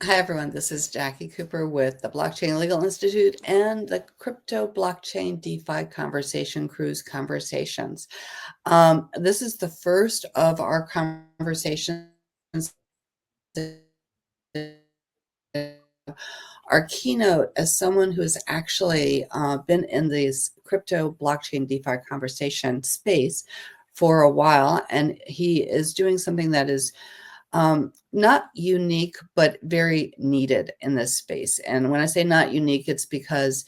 Hi, everyone. This is Jackie Cooper with the Blockchain Legal Institute and the Crypto Blockchain DeFi Conversation Cruise Conversations. This is the first of our conversations. Our keynote as someone who has actually been in this crypto blockchain DeFi conversation space for a while, and he is doing something that is not unique, but very needed in this space. And when I say not unique, it's because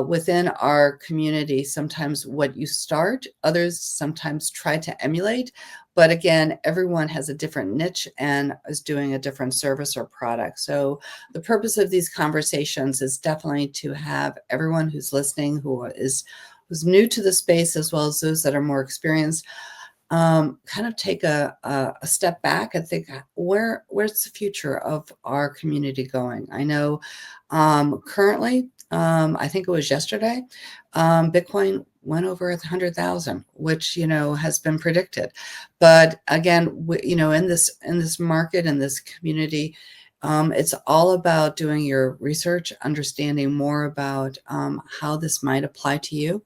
within our community, sometimes what you start, others sometimes try to emulate. But again, everyone has a different niche and is doing a different service or product. So the purpose of these conversations is definitely to have everyone who's listening, who's new to the space, as well as those that are more experienced, kind of take a step back and think, where's the future of our community going? I know currently, I think it was yesterday, Bitcoin went over 100,000, which has been predicted. But again, in this market, in this community, it's all about doing your research, understanding more about how this might apply to you.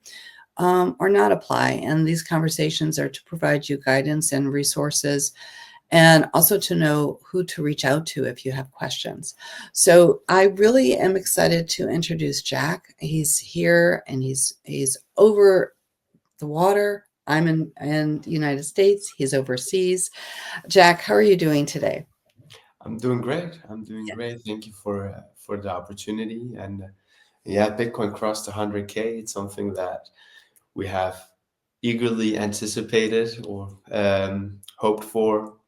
Or not apply. And these conversations are to provide you guidance and resources, and also to know who to reach out to if you have questions. So I really am excited to introduce Jack. He's here and he's over the water. I'm in the United States. He's overseas. Jack, how are you doing today? I'm doing great. I'm doing great. Thank you for the opportunity. And yeah, Bitcoin crossed 100K. It's something that we have eagerly anticipated or hoped for,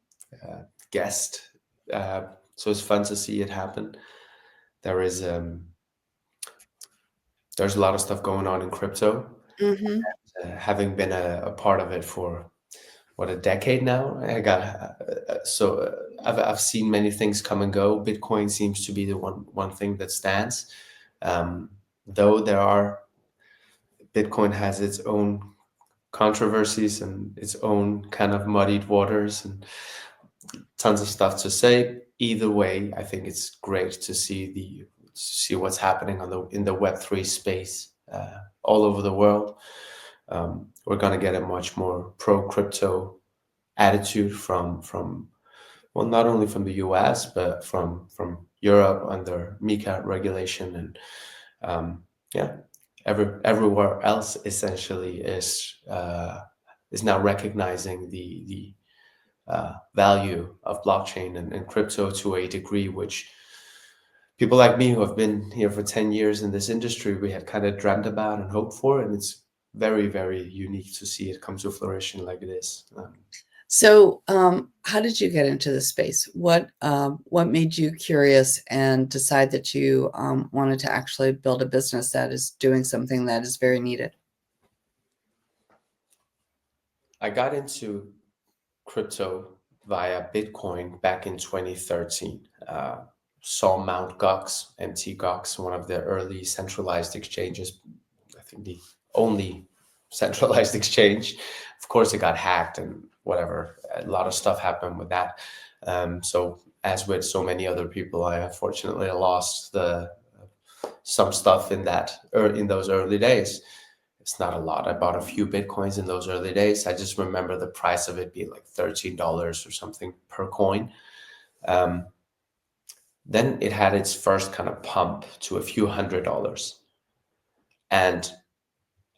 guessed. So it's fun to see it happen. There is there's a lot of stuff going on in crypto. Mm-hmm. Having been a part of it for a decade now. I've seen many things come and go. Bitcoin seems to be the one thing that stands. Um, though Bitcoin has its own controversies and its own kind of muddied waters and tons of stuff to say. Either way, I think it's great to see what's happening in the Web3 space all over the world. We're gonna get a much more pro crypto attitude from well, not only from the US but from Europe under MiCA regulation, and yeah, everywhere else essentially is now recognizing the value of blockchain and crypto to a degree which people like me who have been here for 10 years in this industry, we had kind of dreamt about and hoped for, and it's very, very unique to see it come to fruition like it is. So, how did you get into this space? What made you curious and decide that you wanted to actually build a business that is doing something that is very needed? I got into crypto via Bitcoin back in 2013. Saw Mt. Gox, MT Gox, one of the early centralized exchanges, I think the only centralized exchange. Of course, it got hacked and whatever. A lot of stuff happened with that. So, as with so many other people, I unfortunately lost some stuff in those early days. It's not a lot. I bought a few Bitcoins in those early days. I just remember the price of it being like $13 or something per coin. Um, then it had its first kind of pump to a few $100s. And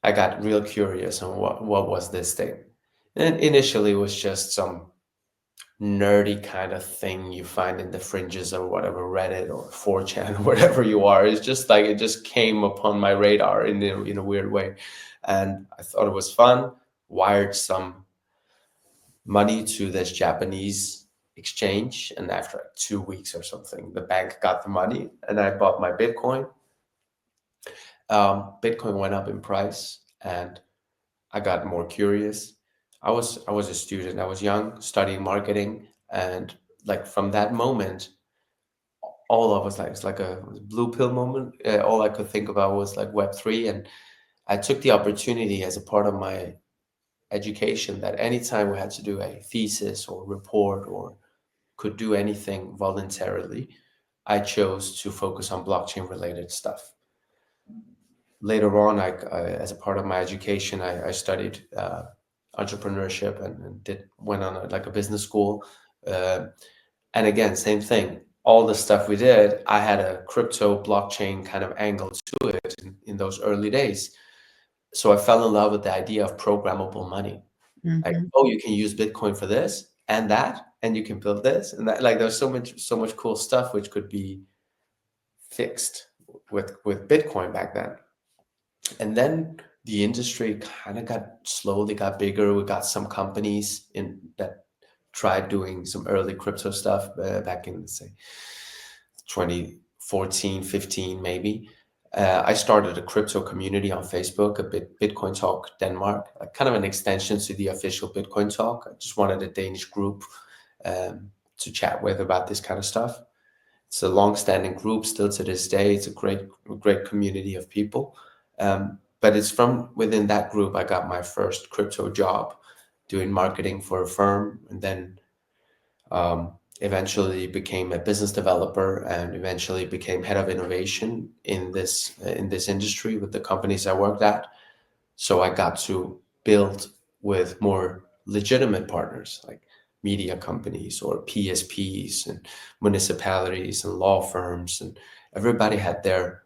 I got real curious on what was this thing. And initially it was just some nerdy kind of thing you find in the fringes of whatever Reddit or 4chan or whatever you are. It's just like it just came upon my radar in a weird way. And I thought it was fun, wired some money to this Japanese exchange. And after like 2 weeks or something, the bank got the money and I bought my Bitcoin. Bitcoin went up in price and I got more curious. I was a student. I was young, studying marketing, and like from that moment, all of us like it's like a blue pill moment. All I could think about was like Web3, and I took the opportunity as a part of my education that anytime we had to do a thesis or report or could do anything voluntarily, I chose to focus on blockchain related stuff. Later on, as a part of my education, I studied entrepreneurship and went on like a business school. Uh, and again, same thing. All the stuff we did, I had a crypto blockchain kind of angle to it in those early days. So I fell in love with the idea of programmable money. Like, Mhm. oh, you can use Bitcoin for this and that, and you can build this and that. Like, there's so much cool stuff which could be fixed with Bitcoin back then. And then the industry kind of slowly got bigger. We got some companies in that tried doing some early crypto stuff back in, let's say, 2014, 15, maybe. I started a crypto community on Facebook, Bitcoin Talk Denmark, like kind of an extension to the official Bitcoin Talk. I just wanted a Danish group to chat with about this kind of stuff. It's a long-standing group still to this day. It's a great community of people. But it's from within that group I got my first crypto job, doing marketing for a firm, and then eventually became a business developer, and eventually became head of innovation in this industry with the companies I worked at. So I got to build with more legitimate partners like media companies or PSPs and municipalities and law firms, and everybody had their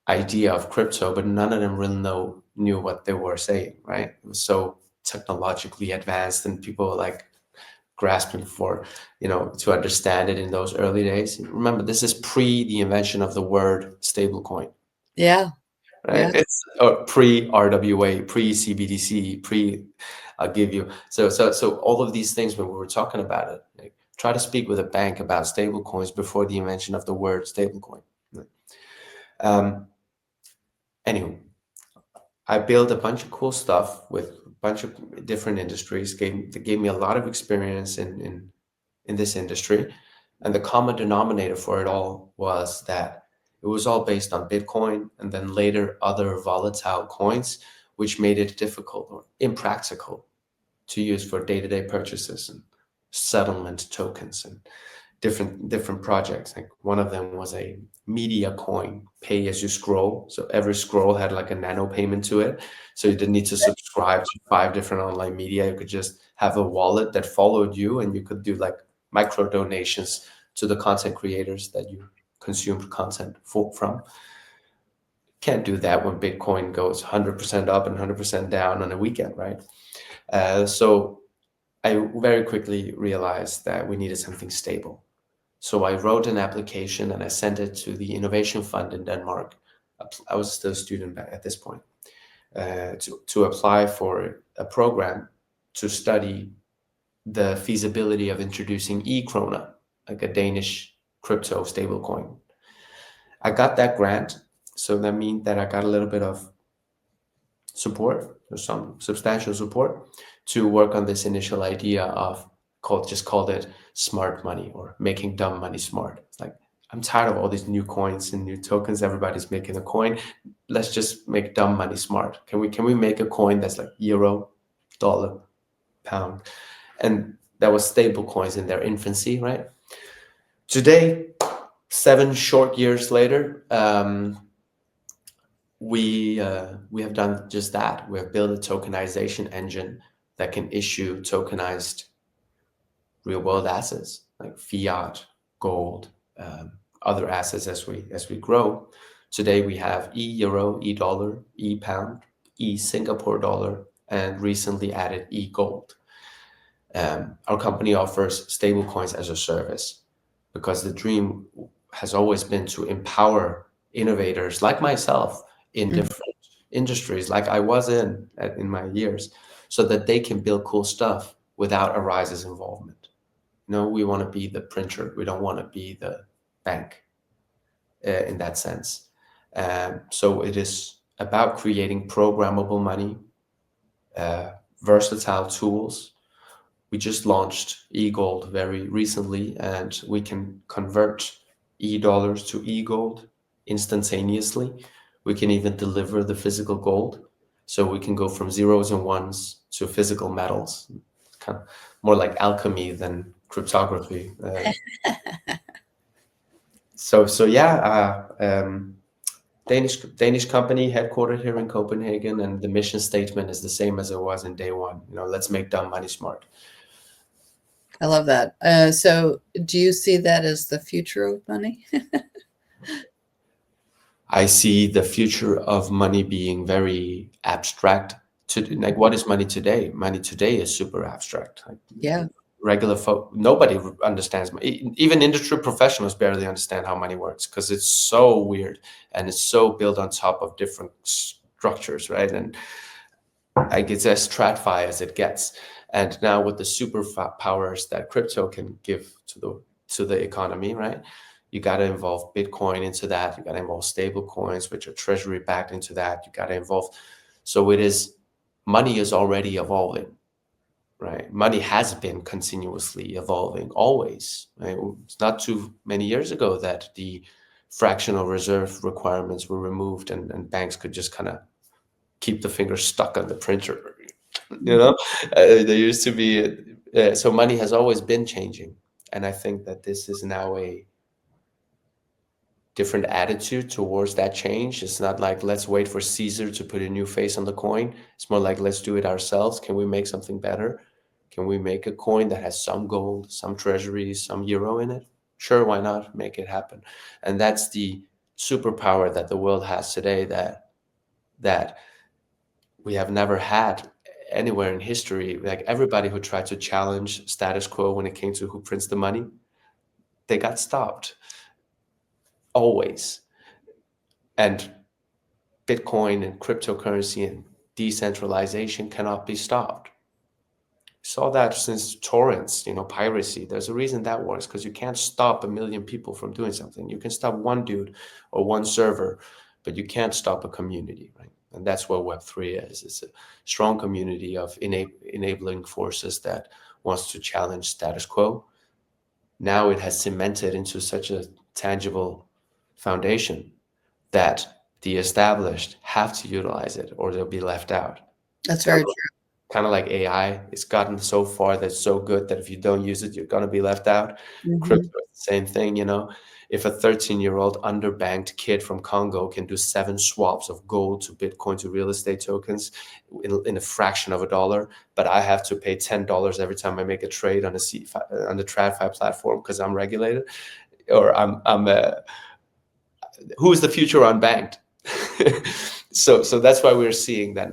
idea of crypto, but none of them really knew what they were saying, right? It was so technologically advanced, and people were like grasping for, to understand it in those early days. Remember, this is pre the invention of the word stablecoin, Yeah. right? Yes. It's pre RWA, pre CBDC, pre. I'll give you so all of these things when we were talking about it. Like, try to speak with a bank about stablecoins before the invention of the word stablecoin. Um, anyway, I built a bunch of cool stuff with a bunch of different industries. That gave me a lot of experience in this industry. And the common denominator for it all was that it was all based on Bitcoin and then later other volatile coins, which made it difficult or impractical to use for day-to-day purchases and settlement tokens and different projects. Like, one of them was a media coin, pay as you scroll. So every scroll had like a nano payment to it. So you didn't need to subscribe to 5 different online media. You could just have a wallet that followed you, and you could do like micro donations to the content creators that you consumed content from. Can't do that when Bitcoin goes 100% up and 100% down on a weekend, right? So I very quickly realized that we needed something stable. So I wrote an application and I sent it to the Innovation Fund in Denmark. I was still a student at this point, to apply for a program to study the feasibility of introducing e-krona, like a Danish crypto stablecoin. I got that grant, so that means that I got a little bit of support, or some substantial support, to work on this initial idea of called it smart money, or making dumb money smart. It's like, I'm tired of all these new coins and new tokens. Everybody's making a coin. Let's just make dumb money smart. Can we make a coin that's like euro, dollar, pound? And that was stable coins in their infancy, right? Today, 7 short years later, we have done just that. We have built a tokenization engine that can issue tokenized real world assets like fiat, gold, other assets as we grow. Today we have e-euro, e-dollar, e-pound, e-Singapore dollar, and recently added e-gold. Our company offers stablecoins as a service because the dream has always been to empower innovators like myself in Mm. different industries, like I was in my years, so that they can build cool stuff without Aryze's involvement. We want to be the printer. We don't want to be the bank in that sense. So it is about creating programmable money, versatile tools. We just launched e-gold very recently, and we can convert e-dollars to e-gold instantaneously. We can even deliver the physical gold. So we can go from zeros and ones to physical metals, kind of more like alchemy than cryptography. So yeah, Danish company headquartered here in Copenhagen, and the mission statement is the same as it was in day one. Let's make dumb money smart. I love that. So do you see that as the future of money? I see the future of money being very abstract. Like, what is money today? Money today is super abstract. Like, Yeah. regular folk, nobody understands. Even industry professionals barely understand how money works because it's so weird and it's so built on top of different structures, right? And like, it's as TradFi as it gets. And now with the superpowers that crypto can give to the economy, right? You got to involve Bitcoin into that. You got to involve stable coins, which are treasury backed, into that. You got to involve. So money is already evolving, right? Money has been continuously evolving always, right? It's not too many years ago that the fractional reserve requirements were removed, and banks could just kind of keep the finger stuck on the printer. you know there used to be so money has always been changing, and I think that this is now a different attitude towards that change. It's not like, let's wait for Caesar to put a new face on the coin. It's more like, let's do it ourselves. Can we make something better? Can we make a coin that has some gold, some treasuries, some euro in it? Sure, why not? Make it happen. And that's the superpower that the world has today, that we have never had anywhere in history. Like, everybody who tried to challenge status quo when it came to who prints the money, they got stopped always. And Bitcoin and cryptocurrency and decentralization cannot be stopped. Saw that since torrents, piracy. There's a reason that works, because you can't stop a million people from doing something. You can stop one dude or one server, but you can't stop a community, right? And that's what Web3 is. It's a strong community of enabling forces that wants to challenge status quo. Now it has cemented into such a tangible foundation that the established have to utilize it or they'll be left out. That's very true. Kind of like AI. It's gotten so far that it's so good that if you don't use it, you're going to be left out. Crypto is the same thing. If a 13-year-old underbanked kid from Congo can do 7 swaps of gold to Bitcoin to real estate tokens in a fraction of a dollar, but I have to pay $10 every time I make a trade on the TradFi platform because I'm regulated, or who's the future unbanked? So that's why we're seeing that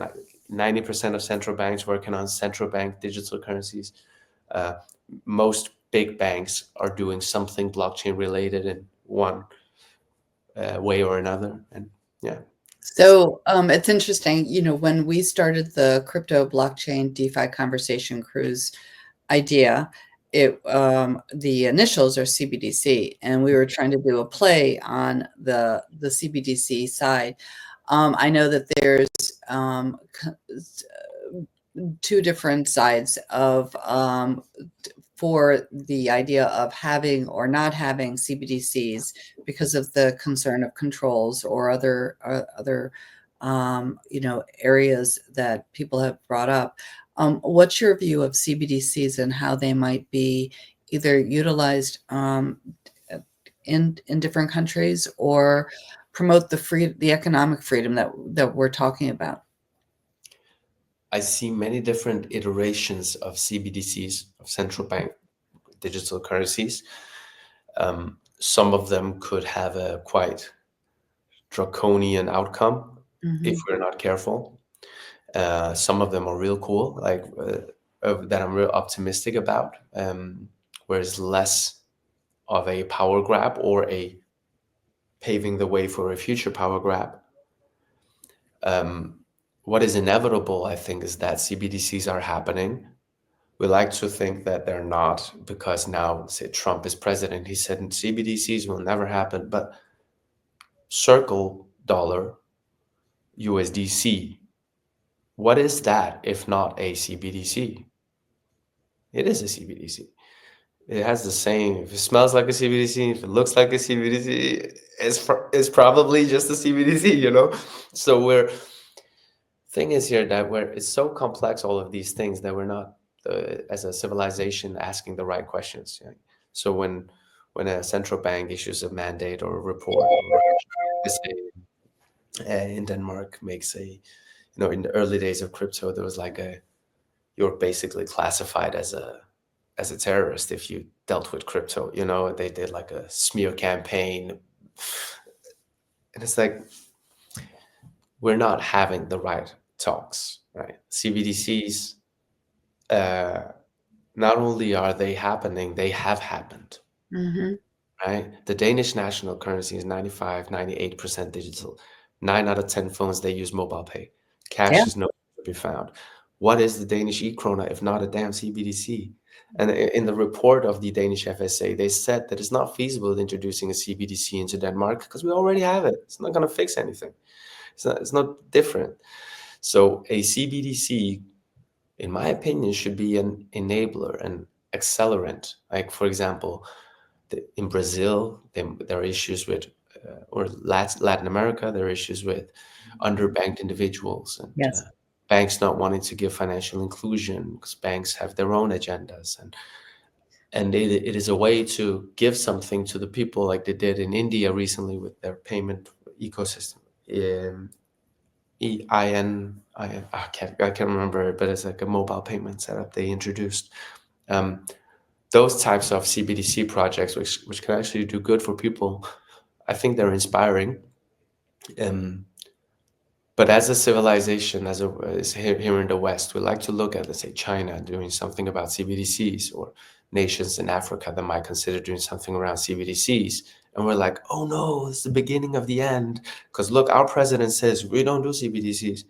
90% of central banks working on central bank digital currencies. Most big banks are doing something blockchain related in one way or another. And yeah. So it's interesting, when we started the crypto blockchain DeFi conversation cruise idea, the initials are CBDC, and we were trying to do a play on the CBDC side. I know that there's two different sides of for the idea of having or not having CBDCs because of the concern of controls or other areas that people have brought up. What's your view of CBDCs and how they might be either utilized in different countries or promote the economic freedom that we're talking about? I see many different iterations of CBDCs, of central bank digital currencies. Some of them could have a quite draconian outcome if we're not careful. Some of them are real cool, like that I'm real optimistic about, where it's less of a power grab or a paving the way for a future power grab. What is inevitable, I think, is that CBDCs are happening. We like to think that they're not, because now, say, Trump is president. He said CBDCs will never happen, but Circle dollar, USDC, what is that if not a CBDC? It is a CBDC. It has the same, if it smells like a CBDC, if it looks like a CBDC, it's probably just a CBDC, So thing is here that it's so complex, all of these things, that we're not, as a civilization, asking the right questions. Yeah? So when when a central bank issues a mandate or a report, or let's say in Denmark makes in the early days of crypto, there was like you're basically classified as a terrorist if you dealt with crypto. They did like a smear campaign, and it's like we're not having the right talks, right? CBDCs, not only are they happening, they have happened, Hmm. right? The Danish national currency is 95, 98% digital. 9 out of 10 phones, they use mobile pay. Yeah. Cash is nowhere to be found. What is the Danish e-krona if not a damn CBDC? And in the report of the Danish FSA, they said that it's not feasible introducing a CBDC into Denmark because we already have it. It's not going to fix anything. It's not different. So a CBDC, in my opinion, should be an enabler, an accelerant. Like, for example, in Brazil, there are issues with, or Latin America, there are issues with underbanked individuals and Yes. banks not wanting to give financial inclusion because banks have their own agendas. And it is a way to give something to the people like they did in India recently with their payment ecosystem. I can't remember it, but it's like a mobile payment setup they introduced. Um, those types of CBDC projects, which can actually do good for people, I think they're inspiring. Um, but as a civilization, as here in the West, we like to look at, let's say, China doing something about CBDCs, or nations in Africa that might consider doing something around CBDCs. And we're like, oh no, it's the beginning of the end. Because look, our president says we don't do CBDCs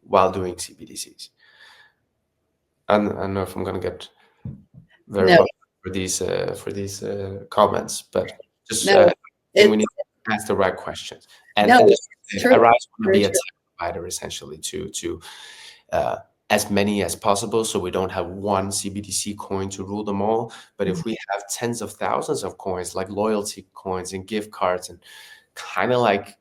while doing CBDCs. I don't know if I'm going to get very No, much for these comments, but just no, I think we it's need to ask the right questions. And no, and just it's true. Arise want to Very be a true. tech provider essentially to uh, as many as possible, so we don't have one CBDC coin to rule them all. But if we have tens of thousands of coins, like loyalty coins and gift cards, and kind of like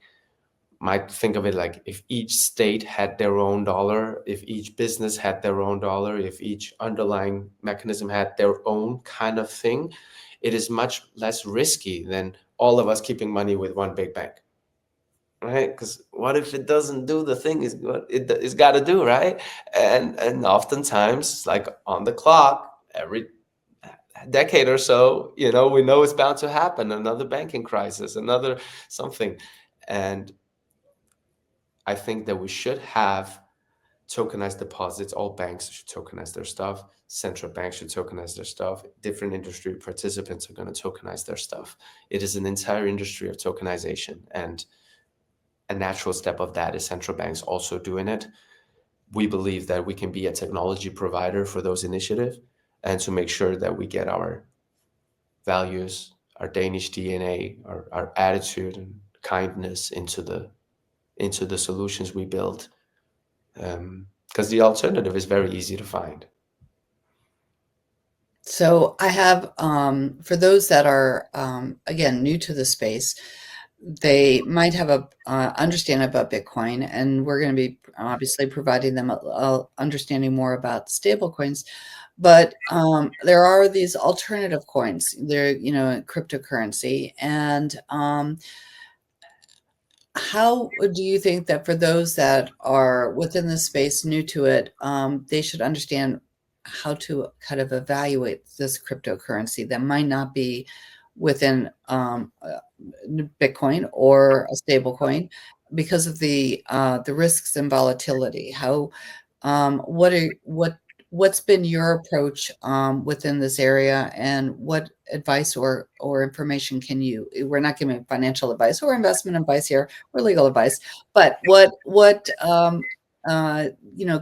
might think of it like if each state had their own dollar, if each business had their own dollar, if each underlying mechanism had their own kind of thing, it is much less risky than all of us keeping money with one big bank, right? Because what if it doesn't do the thing is what it's got to do, right? And oftentimes, like on the clock, every decade or so, we know it's bound to happen. Another banking crisis, another something, and I think that we should have tokenized deposits. All banks should tokenize their stuff. Central banks should tokenize their stuff. Different industry participants are going to tokenize their stuff. It is an entire industry of tokenization. And a natural step of that is central banks also doing it. We believe that we can be a technology provider for those initiatives and to make sure that we get our values, our Danish DNA, our attitude and kindness into the solutions we build. Because the alternative is very easy to find. So I have, for those that are, again, new to the space, they might have a understanding about Bitcoin, and we're going to be obviously providing them a understanding more about stable coins. But there are these alternative coins. They're, cryptocurrency. And how do you think that for those that are within the space, new to it, they should understand how to kind of evaluate this cryptocurrency that might not be within Bitcoin or a stable coin because of the risks and volatility? How what's been your approach within this area, and what advice or information can you? We're not giving financial advice or investment advice here or legal advice, but what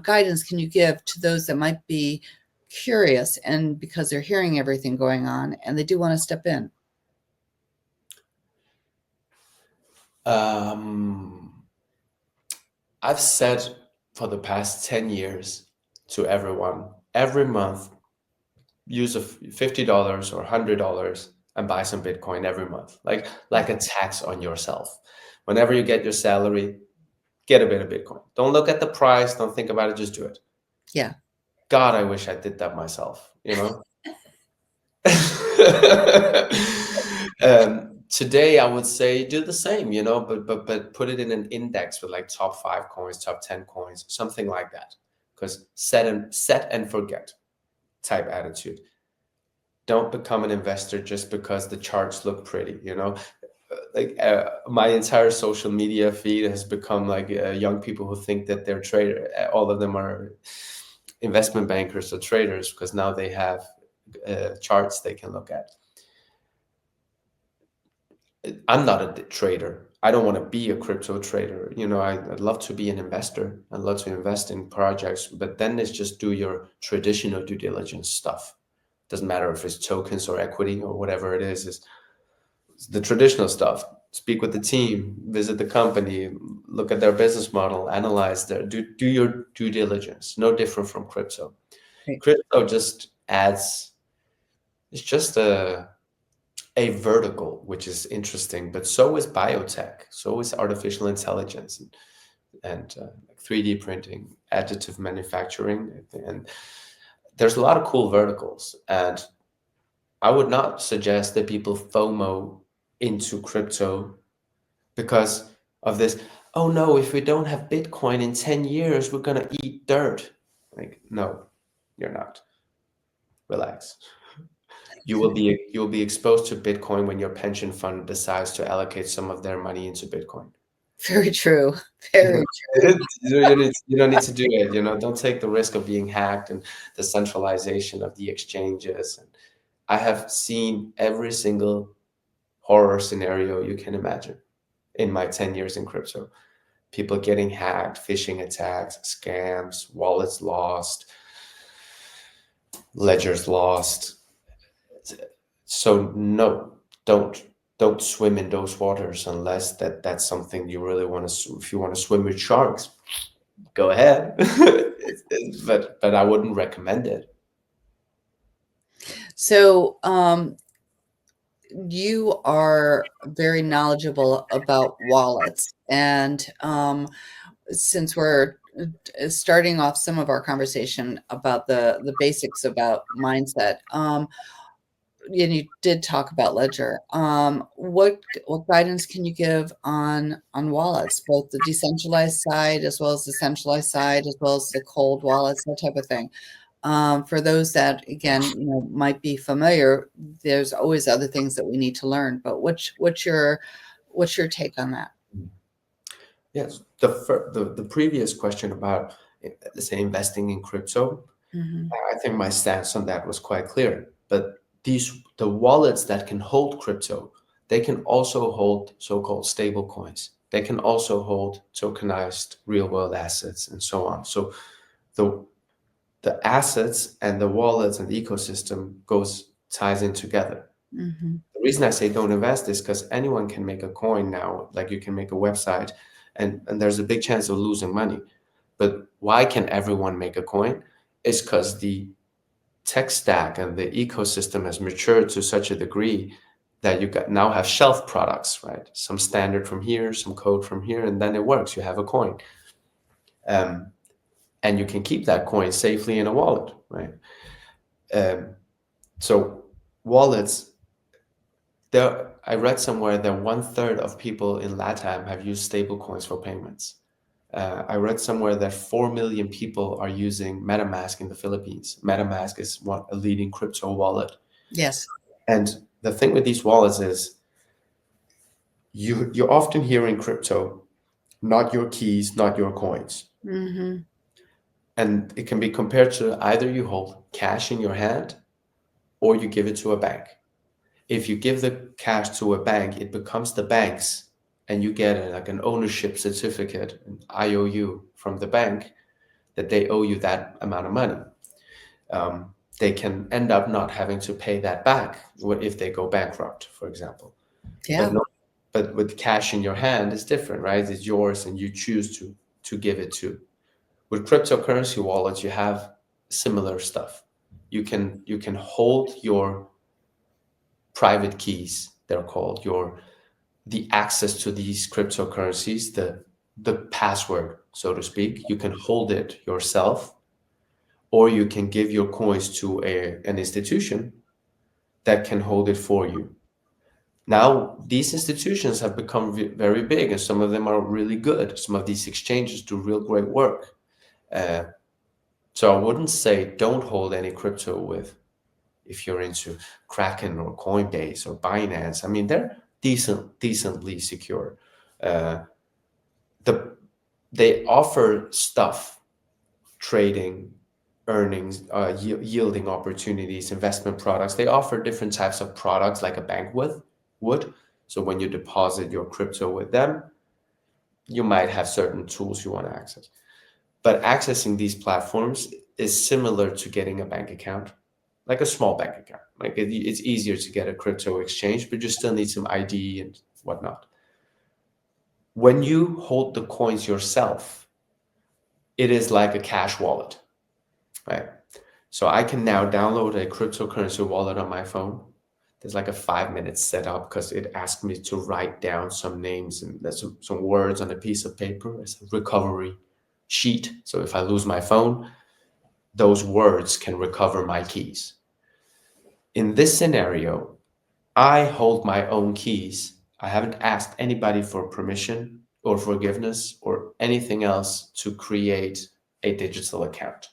guidance can you give to those that might be curious and because they're hearing everything going on and they do want to step in? I've said for the past 10 years to everyone, every month, use a $50 or $100 and buy some Bitcoin every month, like a tax on yourself. Whenever you get your salary, get a bit of Bitcoin. Don't look at the price. Don't think about it. Just do it. Yeah. God, I wish I did that myself, Today, I would say do the same, but put it in an index with like top 5 coins, top 10 coins, something like that. Because set and forget type attitude. Don't become an investor just because the charts look pretty. Like my entire social media feed has become like young people who think that they're trader. All of them are investment bankers or traders because now they have charts they can look at. I'm not a trader. I don't want to be a crypto trader. I'd love to be an investor. I'd love to invest in projects, but then it's just do your traditional due diligence stuff. Doesn't matter if it's tokens or equity or whatever it is. It's the traditional stuff. Speak with the team, visit the company, look at their business model, analyze do your due diligence. No different from crypto. Right. Crypto just adds. It's just a vertical, which is interesting, but so is biotech, so is artificial intelligence, and 3D printing, additive manufacturing, and there's a lot of cool verticals. And I would not suggest that people FOMO into crypto because of this. Oh no, if we don't have Bitcoin in 10 years, we're gonna eat dirt. Like, no, you're not. Relax. You'll be exposed to Bitcoin when your pension fund decides to allocate some of their money into Bitcoin. Very true. Very true. You don't need to do it. Don't take the risk of being hacked and the centralization of the exchanges. And I have seen every single horror scenario you can imagine in my 10 years in crypto. People getting hacked, phishing attacks, scams, wallets lost, ledgers lost. So no, don't swim in those waters unless that's something you really want to. If you want to swim with sharks, go ahead. But I wouldn't recommend it. So, you are very knowledgeable about wallets, and since we're starting off some of our conversation about the basics about mindset, and you did talk about Ledger. What guidance can you give on wallets, both the decentralized side as well as the centralized side, as well as the cold wallets, that type of thing? For those that, again, might be familiar, there's always other things that we need to learn. But what's your take on that? Yes, the previous question about, let's say, investing in crypto, Hmm. I think my stance on that was quite clear. But the wallets that can hold crypto, they can also hold so-called stable coins. They can also hold tokenized real-world assets and so on. So the the assets and the wallets and the ecosystem ties in together. Hmm. The reason I say don't invest is because anyone can make a coin now. Like, you can make a website, and there's a big chance of losing money. But why can everyone make a coin? It's because the tech stack and the ecosystem has matured to such a degree that now have shelf products, right? Some standard from here, some code from here, and then it works. You have a coin. Um, and you can keep that coin safely in a wallet, right? Um, so wallets, I read somewhere that 1/3 of people in LATAM have used stable coins for payments. I read somewhere that 4 million people are using MetaMask in the Philippines. MetaMask is a leading crypto wallet. Yes. And the thing with these wallets is you often hear in crypto, not your keys, not your coins. Hmm. And it can be compared to either you hold cash in your hand or you give it to a bank. If you give the cash to a bank, it becomes the bank's, and you get like an ownership certificate, an IOU from the bank, that they owe you that amount of money. They can end up not having to pay that back if they go bankrupt, for example. But Yeah. no, but with cash in your hand, it's different, right? It's yours, and you choose to give it to. With cryptocurrency wallets, you have similar stuff. You can hold your private keys, they're called, the access to these cryptocurrencies, the password, so to speak. You can hold it yourself, or you can give your coins to an institution that can hold it for you. Now, these institutions have become very big, and some of them are really good. Some of these exchanges do real great work. Uh, so I wouldn't say don't hold any crypto with if you're into Kraken or Coinbase or Binance. I mean, they're decently secure. Uh, the they offer stuff, trading, earnings, yielding opportunities, investment products. They offer different types of products like a bank would. So when you deposit your crypto with them, you might have certain tools you want to access. But accessing these platforms is similar to getting a bank account, like a small bank account. Like it's easier to get a crypto exchange, but you still need some ID and whatnot. When you hold the coins yourself, it is like a cash wallet, right? So I can now download a cryptocurrency wallet on my phone. There's like a 5 minute setup because it asked me to write down some names and there's some words on a piece of paper. It's a recovery sheet. So if I lose my phone, those words can recover my keys. In this scenario, I hold my own keys. I haven't asked anybody for permission or forgiveness or anything else to create a digital account.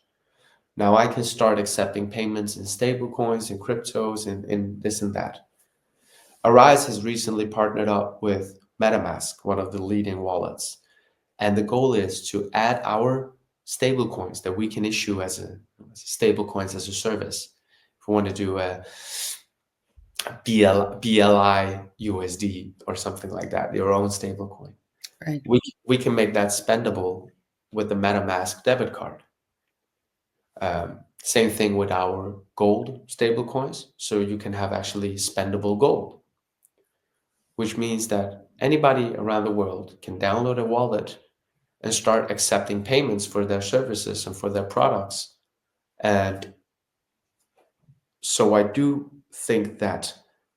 Now I can start accepting payments in stablecoins and cryptos and this and that. Aryze has recently partnered up with MetaMask, one of the leading wallets. And the goal is to add our stablecoins that we can issue as stablecoins as a service. If we want to do a BLI USD or something like that, your own stablecoin, Right. we can make that spendable with the MetaMask debit card. Same thing with our gold stablecoins. So you can have actually spendable gold, which means that anybody around the world can download a wallet and start accepting payments for their services and for their products. And so I do think that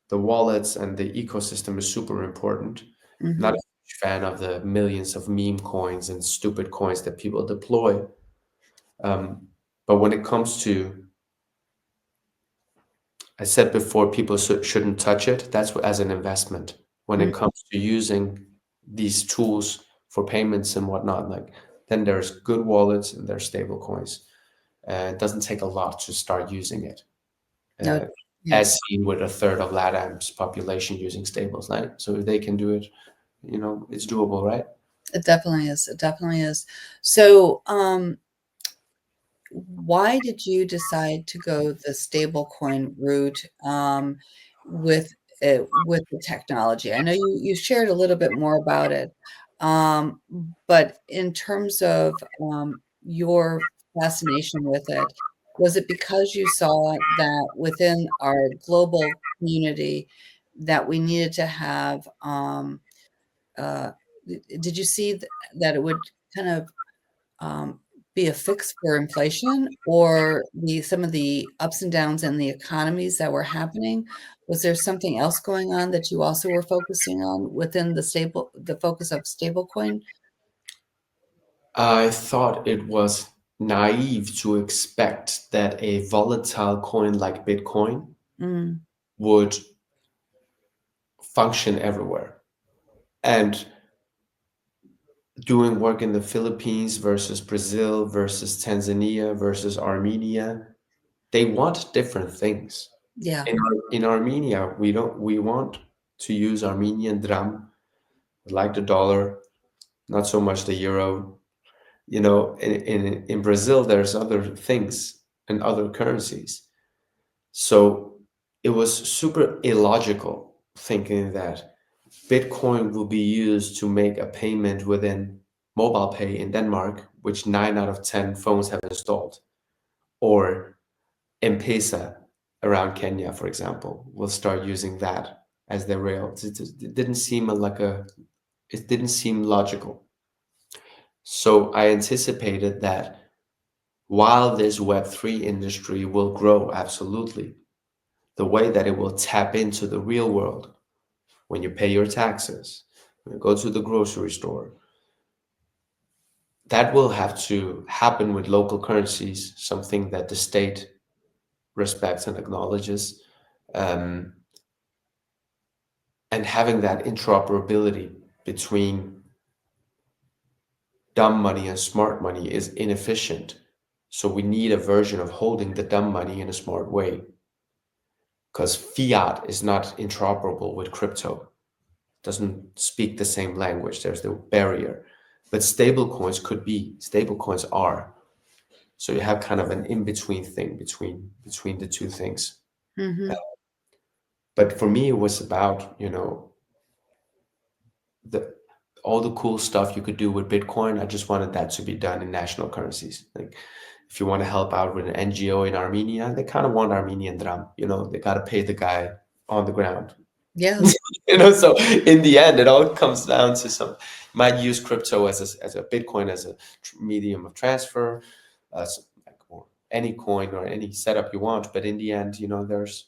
the wallets and the ecosystem is super important. Not Hmm. a huge fan of the millions of meme coins and stupid coins that people deploy. But when it comes to, I said before, people shouldn't touch it. That's as an investment. When it comes to using these tools for payments and whatnot, like then there's good wallets and there's stable coins. It doesn't take a lot to start using it. No. Uh, Yeah. as seen with a third of LATAM's population using stables, right? So if they can do it, it's doable, right? It definitely is. It definitely is. So, why did you decide to go the stablecoin route with the technology? I know you shared a little bit more about it, um, but in terms of your fascination with it, was it because you saw that within our global community that we needed to have? Uh, did you see that it would kind of be a fix for inflation or some of the ups and downs in the economies that were happening? Was there something else going on that you also were focusing on within the focus of stablecoin? I thought it was naive to expect that a volatile coin like Bitcoin Mm, would function everywhere. And doing work in the Philippines versus Brazil versus Tanzania versus Armenia, they want different things. yeah, In Armenia, we want to use Armenian dram, like the dollar, not so much the euro. In Brazil, there's other things and other currencies. So it was super illogical thinking that Bitcoin will be used to make a payment within mobile pay in Denmark, which 9 out of 10 phones have installed, or M-Pesa around Kenya, for example, will start using that as their rail. It didn't seem it didn't seem logical. So I anticipated that while this Web3 industry will grow absolutely, the way that it will tap into the real world when you pay your taxes, when you go to the grocery store, that will have to happen with local currencies, something that the state respects and acknowledges. Um, And having that interoperability between dumb money and smart money is inefficient. So we need a version of holding the dumb money in a smart way, because fiat is not interoperable with crypto. It doesn't speak the same language. There's the barrier. But stable coins could be. Stable coins are. So you have kind of an in-between thing between the two things. Hmm. But for me, it was about, the all the cool stuff you could do with Bitcoin. I just wanted that to be done in national currencies. Like if you want to help out with an NGO in Armenia, they kind of want Armenian dram. They got to pay the guy on the ground. Yes. So in the end, it all comes down to some. You might use crypto as a Bitcoin as a medium of transfer, or any coin or any setup you want. But in the end, there's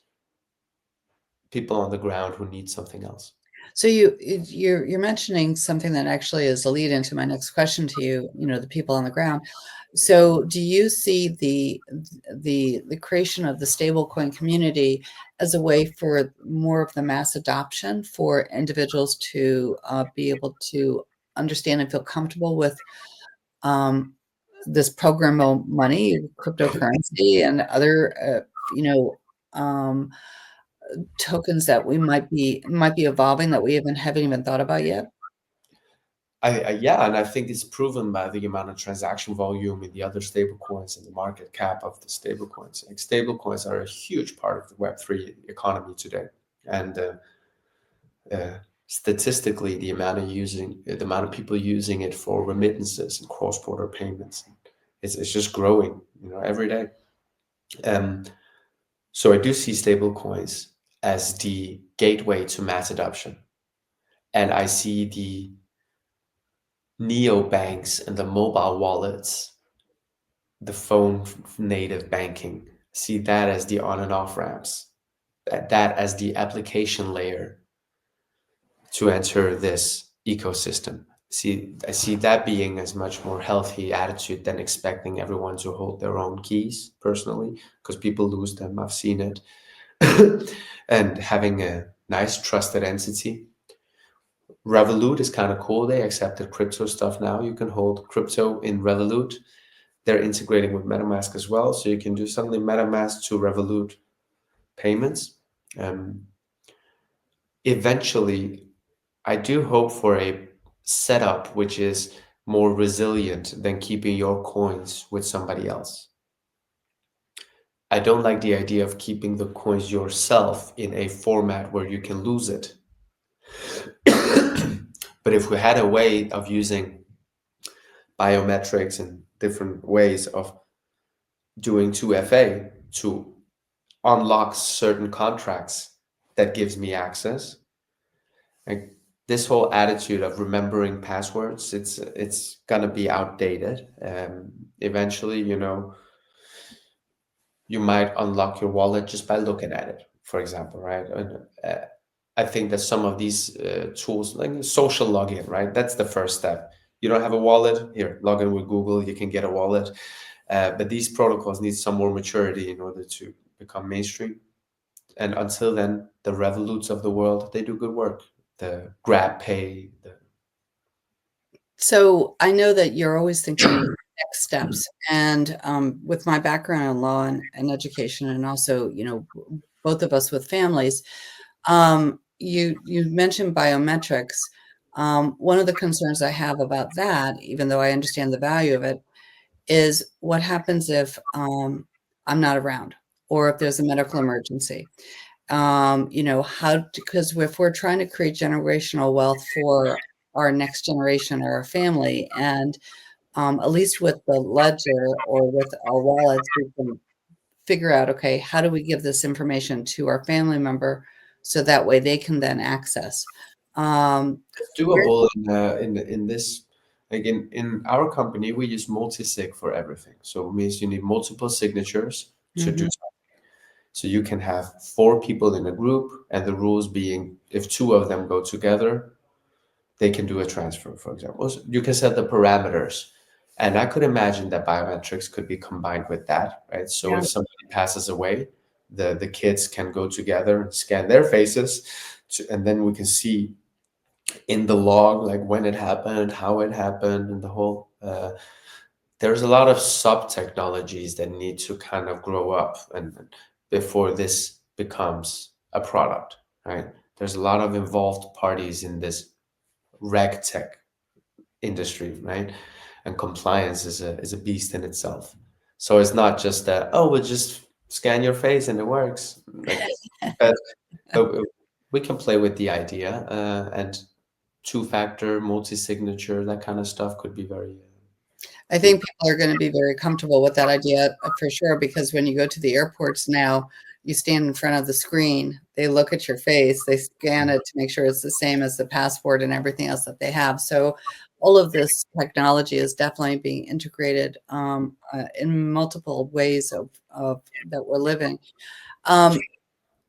people on the ground who need something else. So you're mentioning something that actually is a lead into my next question to you, the people on the ground. So do you see the creation of the stablecoin community as a way for more of the mass adoption for individuals to be able to understand and feel comfortable with this programmable money, cryptocurrency, and other tokens that we might be evolving that we haven't even thought about yet? Yeah, and I think it's proven by the amount of transaction volume in the other stable coins and the market cap of the stable coins. Like stable coins are a huge part of the Web3 economy today. And statistically, the amount of people using it for remittances and cross-border payments, it's just growing, every day. So I do see stable coins as the gateway to mass adoption. And I see the neobanks and the mobile wallets, the phone native banking, see that as the on and off ramps, that as the application layer to enter this ecosystem. I see that being as much more healthy attitude than expecting everyone to hold their own keys personally, because people lose them. I've seen it. And having a nice trusted entity. Revolut is kind of cool. They accepted crypto stuff now. You can hold crypto in Revolut. They're integrating with MetaMask as well. So you can do suddenly MetaMask to Revolut payments. Eventually, I do hope for a setup which is more resilient than keeping your coins with somebody else. I don't like the idea of keeping the coins yourself in a format where you can lose it. But if we had a way of using biometrics and different ways of doing 2FA to unlock certain contracts that gives me access, like this whole attitude of remembering passwords, it's gonna be outdated. Eventually, you might unlock your wallet just by looking at it, for example, right? And I think that some of these tools, like social login, right? That's the first step. You don't have a wallet, here, log in with Google, you can get a wallet. But these protocols need some more maturity in order to become mainstream. And until then, the Revoluts of the world, they do good work. The Grab Pay. So I know that you're always thinking next steps, and with my background in law and education, and also both of us with families, you mentioned biometrics. One of the concerns I have about that, even though I understand the value of it, is what happens if I'm not around, or if there's a medical emergency. Because if we're trying to create generational wealth for our next generation or our family, and at least with the ledger or with our wallets, we can figure out, okay, how do we give this information to our family member so that way they can then access. It's doable in this. Again, in our company, we use multi-sig for everything. So it means you need multiple signatures to do Mhm. something. So you can have 4 people in a group, and the rules being if 2 of them go together, they can do a transfer, for example. So you can set the parameters. And I could imagine that biometrics could be combined with that, right? So Yeah. if somebody passes away, the kids can go together and scan their faces and then we can see in the log like when it happened, how it happened, and the whole. There's a lot of sub technologies that need to kind of grow up and before this becomes a product, right? There's a lot of involved parties in this reg tech industry, right? And compliance is a beast in itself. So it's not just that, oh, we'll just scan your face and it works. Like, but, but we can play with the idea, and two-factor, multi-signature, that kind of stuff could be very I think people are going to be very comfortable with that idea for sure, because when you go to the airports now, you stand in front of the screen, they look at your face, they scan it to make sure it's the same as the passport and everything else that they have. So all of this technology is definitely being integrated in multiple ways of that we're living. Um,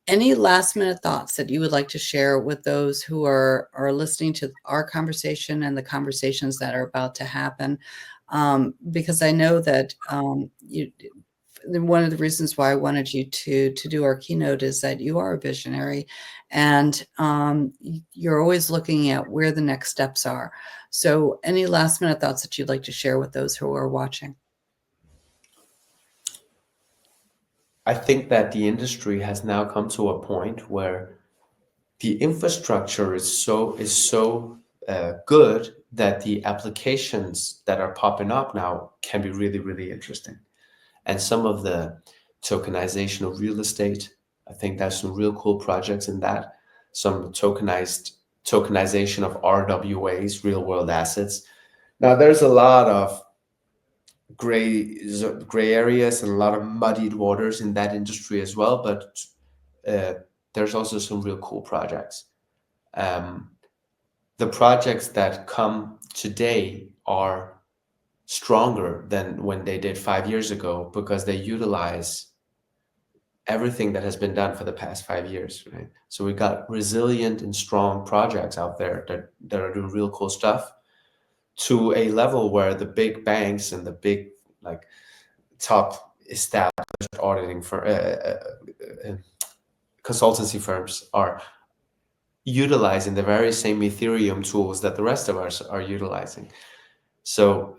any last minute thoughts that you would like to share with those who are listening to our conversation and the conversations that are about to happen? Because I know that one of the reasons why I wanted you to do our keynote is that you are a visionary, and you're always looking at where the next steps are. So, any last minute thoughts that you'd like to share with those who are watching? I think that the industry has now come to a point where the infrastructure is so good that the applications that are popping up now can be really, really interesting. And some of the tokenization of real estate, I think there's some real cool projects in that. Some tokenization of RWAs, real world assets. Now there's a lot of gray areas and a lot of muddied waters in that industry as well, but uh, there's also some real cool projects. Um, the projects that come today are stronger than when they did 5 years ago because they utilize everything that has been done for the past 5 years, right? So we got resilient and strong projects out there that are doing real cool stuff to a level where the big banks and the big like top established auditing for consultancy firms are utilizing the very same Ethereum tools that the rest of us are utilizing. So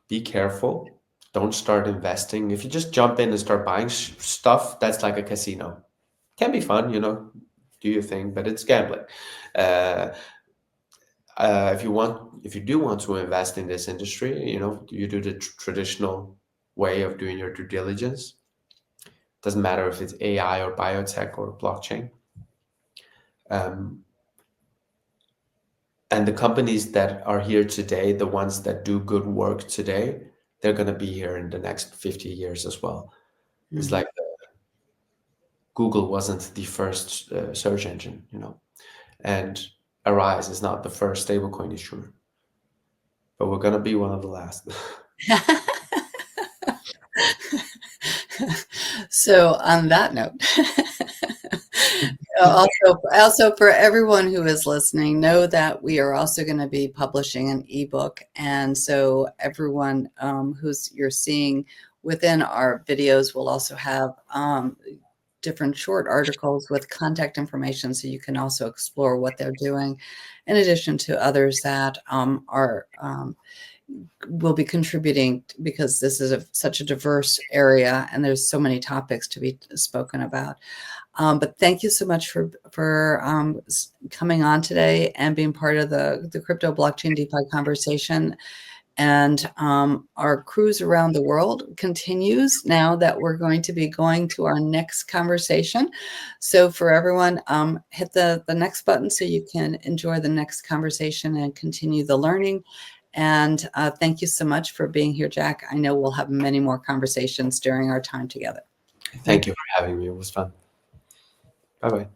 be careful. Don't start investing. If you just jump in and start buying stuff, that's like a casino. Can be fun, do your thing, but it's gambling. Uh, if you do want to invest in this industry, you do the traditional way of doing your due diligence. Doesn't matter if it's AI or biotech or blockchain. Um, and the companies that are here today, the ones that do good work today, they're going to be here in the next 50 years as well. It's like Google wasn't the first search engine, and Aryze is not the first stablecoin issuer, but we're going to be one of the last. So on that note, also for everyone who is listening, know that we are also going to be publishing an ebook, and so everyone who's you're seeing within our videos will also have different short articles with contact information, so you can also explore what they're doing, in addition to others that will be contributing, because this is such a diverse area and there's so many topics to be spoken about. But thank you so much for coming on today and being part of the crypto blockchain DeFi conversation. And our cruise around the world continues now that we're going to be going to our next conversation. So for everyone, hit the next button so you can enjoy the next conversation and continue the learning. And thank you so much for being here, Jack. I know we'll have many more conversations during our time together. Thank you for having me. It was fun. Bye-bye.